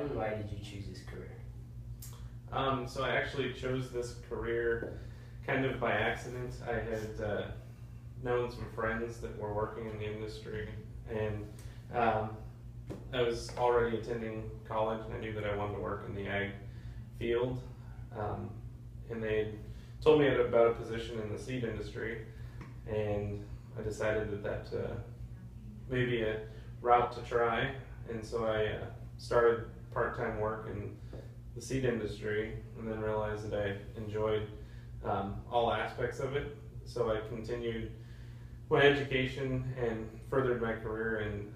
and why did you choose this career? So I actually chose this career kind of by accident. I had known some friends that were working in the industry, and I was already attending college, and I knew that I wanted to work in the ag field. And they had told me about a position in the seed industry, and I decided that that may be a route to try. And so I started part-time work in the seed industry, and then realized that I enjoyed all aspects of it. So I continued my education and furthered my career in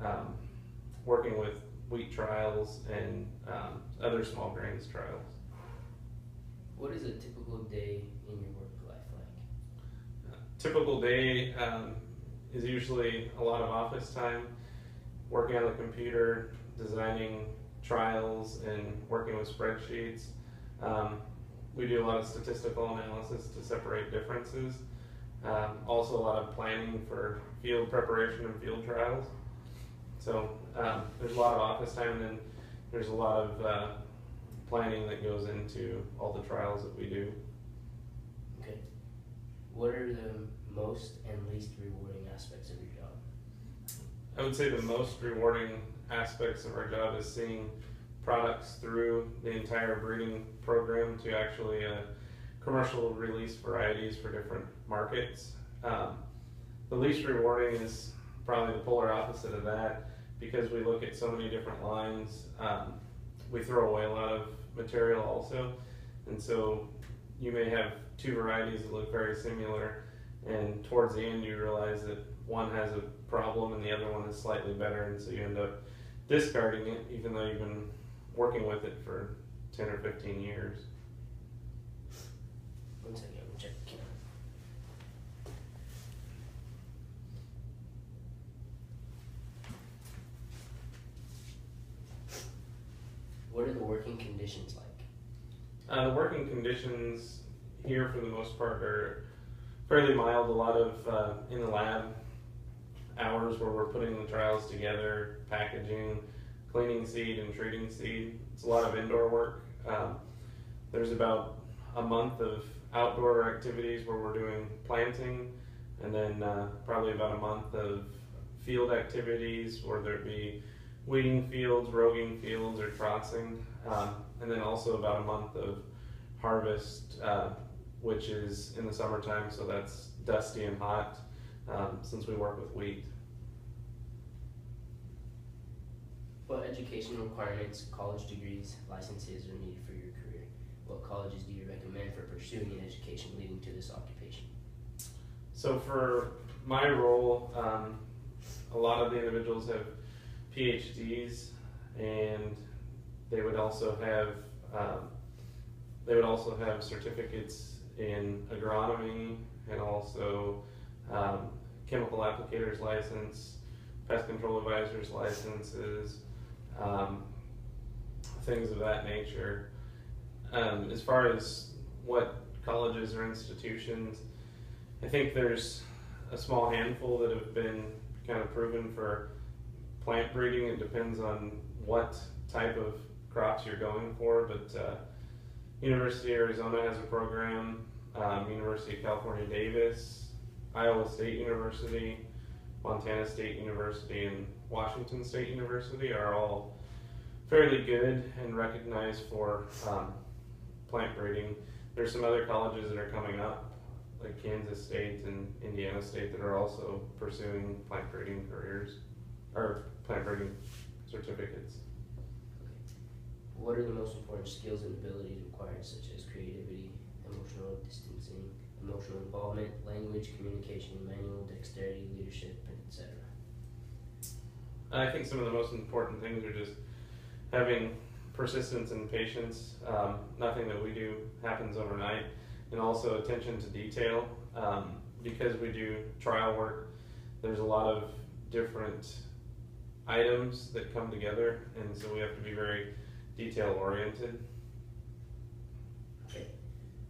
working with wheat trials and other small grains trials. What is a typical day in your work life like? Typical day is usually a lot of office time, working on the computer, designing trials, and working with spreadsheets. We do a lot of statistical analysis to separate differences. Also a lot of planning for field preparation and field trials. So there's a lot of office time, and then there's a lot of planning that goes into all the trials that we do. Okay. What are the most and least rewarding aspects of your job? I would say the most rewarding aspects of our job is seeing products through the entire breeding program to actually commercial release varieties for different markets. The least rewarding is probably the polar opposite of that, because we look at so many different lines. We throw away a lot of material also, and so you may have two varieties that look very similar, and towards the end you realize that one has a problem and the other one is slightly better, and so you end up discarding it even though you've been working with it for 10 or 15 years. One second, I'm gonna check the camera. What are the working conditions like? The working conditions here for the most part are fairly mild. A lot of in the lab hours where we're putting the trials together, packaging, cleaning seed, and treating seed. It's a lot of indoor work. There's about a month of outdoor activities where we're doing planting, and then probably about a month of field activities, whether it be weeding fields, roguing fields, or trossing, and then also about a month of harvest, which is in the summertime, so that's dusty and hot, since we work with wheat. What education requirements, college degrees, licenses are needed for your career? What colleges do you recommend for pursuing an education leading to this occupation? So for my role, a lot of the individuals have PhDs, and they would also have certificates in agronomy, and also chemical applicators license, pest control advisors licenses, things of that nature. As far as what colleges or institutions, I think there's a small handful that have been kind of proven for plant breeding. It depends on what type of crops you're going for, but University of Arizona has a program, University of California, Davis, Iowa State University, Montana State University, and Washington State University are all fairly good and recognized for plant breeding. There's some other colleges that are coming up, like Kansas State and Indiana State, that are also pursuing plant breeding careers, or plant breeding certificates. What are the most important skills and abilities required, such as creativity, emotional distancing, emotional involvement, language, communication, manual dexterity, leadership, etc.? I think some of the most important things are just having persistence and patience. Nothing that we do happens overnight, and also attention to detail. Because we do trial work, there's a lot of different items that come together, and so we have to be very detail oriented. Okay.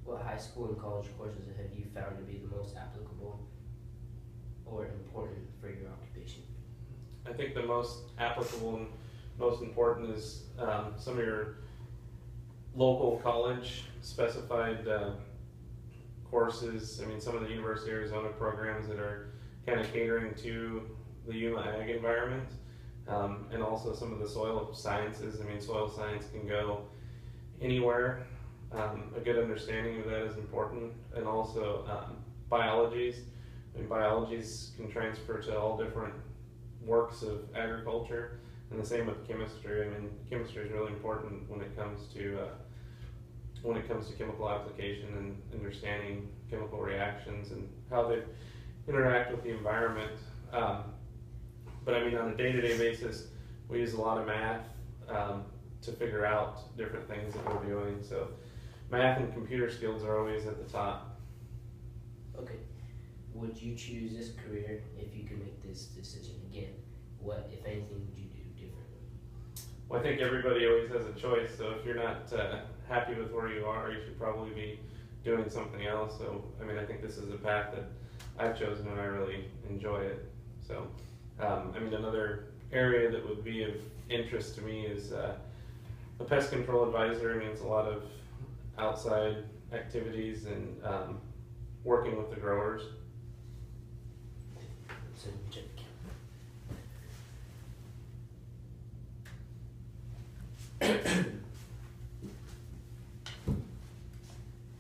What high school and college courses have you found to be the most applicable or important for your occupation? I think the most applicable and most important is some of your local college specified courses. I mean, some of the University of Arizona programs that are kind of catering to the Yuma ag environment, and also some of the soil sciences. I mean, soil science can go anywhere. A good understanding of that is important, and also biologies. I mean, biologies can transfer to all different works of agriculture, and the same with chemistry. I mean, chemistry is really important when it comes to chemical application and understanding chemical reactions and how they interact with the environment. But I mean, on a day-to-day basis, we use a lot of math to figure out different things that we're doing. So math and computer skills are always at the top. Okay. Would you choose this career if you could make this decision again? What, if anything, would you do differently? Well, I think everybody always has a choice. So if you're not happy with where you are, you should probably be doing something else. So, I mean, I think this is a path that I've chosen and I really enjoy it. So, I mean, another area that would be of interest to me is a pest control advisor. I mean, it's a lot of outside activities and working with the growers. So, check.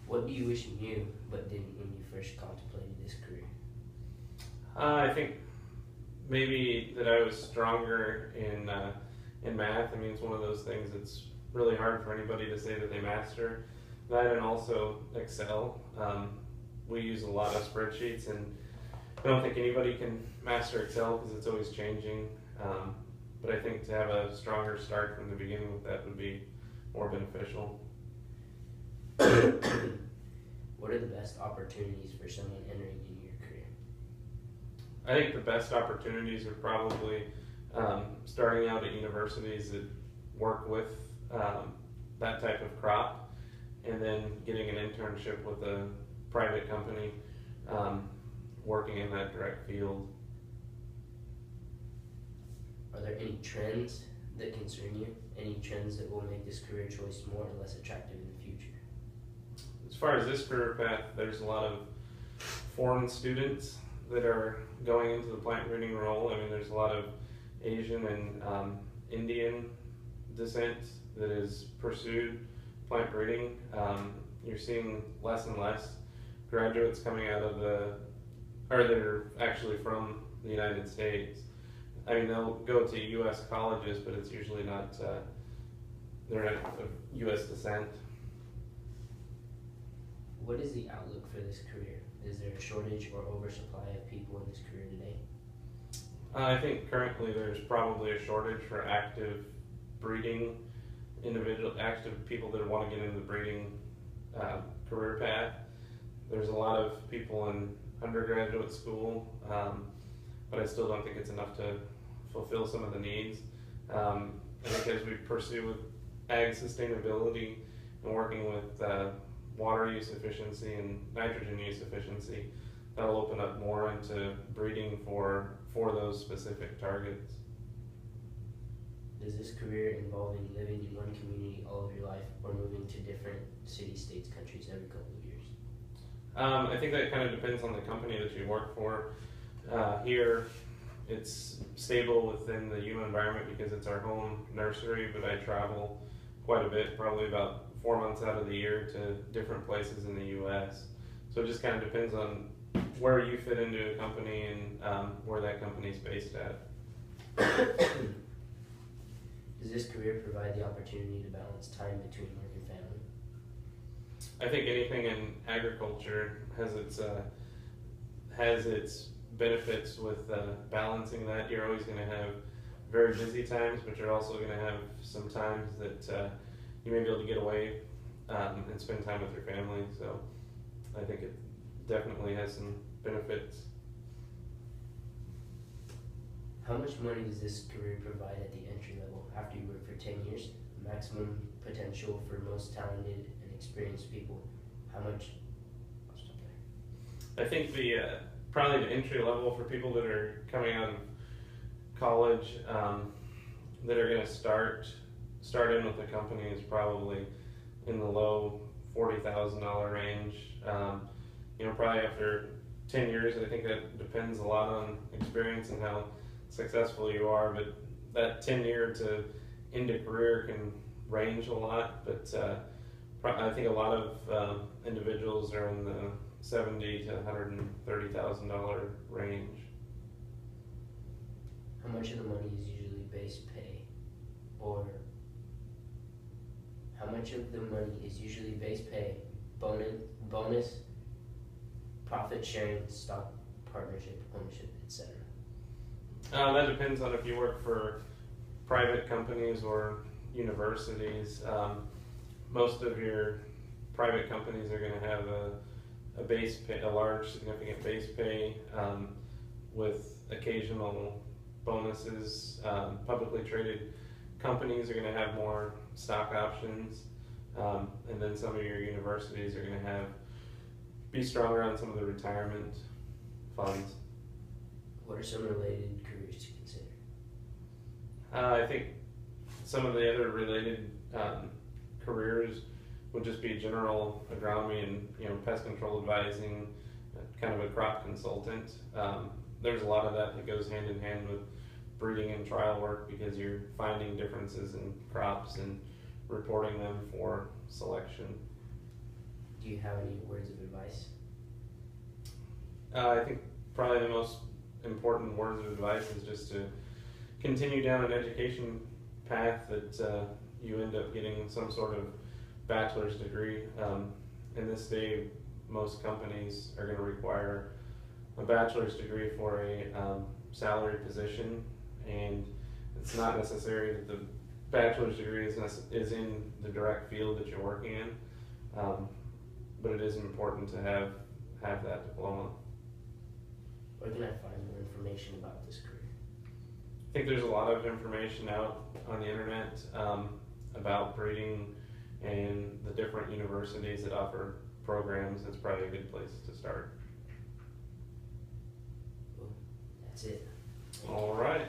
What do you wish you knew but didn't when you first contemplated this career? I think maybe that I was stronger in math. I mean, it's one of those things that's really hard for anybody to say that they master. That, and also Excel. We use a lot of spreadsheets, and I don't think anybody can master Excel because it's always changing. But I think to have a stronger start from the beginning with that would be more beneficial. What are the best opportunities for someone entering in your career? I think the best opportunities are probably starting out at universities that work with that type of crop, and then getting an internship with a private company working in that direct field. Are there any trends that concern you? Any trends that will make this career choice more or less attractive in the future? As far as this career path, there's a lot of foreign students that are going into the plant breeding role. I mean, there's a lot of Asian and Indian descent that is pursued plant breeding. You're seeing less and less graduates coming out of that are actually from the United States. I mean, they'll go to U.S. colleges, but it's usually not, they're not of U.S. descent. What is the outlook for this career? Is there a shortage or oversupply of people in this career today? I think currently there's probably a shortage for active breeding active people that want to get into the breeding career path. There's a lot of people in undergraduate school, but I still don't think it's enough to fulfill some of the needs. I think as we pursue with ag sustainability and working with water use efficiency and nitrogen use efficiency, that'll open up more into breeding for those specific targets. Does this career involve living in one community all of your life or moving to different cities, states, countries every couple of years? I think that kind of depends on the company that you work for. Here, it's stable within the Yuma environment because it's our home nursery, but I travel quite a bit, probably about 4 months out of the year to different places in the U.S. So it just kind of depends on where you fit into a company and where that company's based at. Does this career provide the opportunity to balance time between work and family? I think anything in agriculture has its benefits with balancing that. You're always going to have very busy times, but you're also going to have some times that you may be able to get away and spend time with your family. So I think it definitely has some benefits. How much money does this career provide at the entry level after you work for 10 years? Maximum potential for most talented and experienced people. How much? I'll stop there. I think probably the entry level for people that are coming out of college, that are going to start in with the company is probably in the low $40,000 range. Probably after 10 years, I think that depends a lot on experience and how successful you are, but that 10-year to end a career can range a lot, but I think a lot of individuals are in the $70,000 to $130,000 range. How much of the money is usually base pay, or how much of the money is usually base pay, bonus, profit sharing, stock partnership, ownership, etc.? That depends on if you work for private companies or universities. Most of your private companies are going to have a base pay, a large significant base pay with occasional bonuses. Publicly traded companies are going to have more stock options, and then some of your universities are going to be stronger on some of the retirement funds. What are some related careers to consider? I think some of the other related careers would just be general agronomy and pest control advising, kind of a crop consultant. There's a lot of that goes hand in hand with breeding and trial work, because you're finding differences in crops and reporting them for selection. Do you have any words of advice? I think probably the most important words of advice is just to continue down an education path that you end up getting some sort of bachelor's degree. In this day, most companies are going to require a bachelor's degree for a salaried position, and it's not necessary that the bachelor's degree is in the direct field that you're working in, but it is important to have that diploma. Where can I find more information about this career? I think there's a lot of information out on the internet about breeding and the different universities that offer programs. It's probably a good place to start. Well, that's it. All right.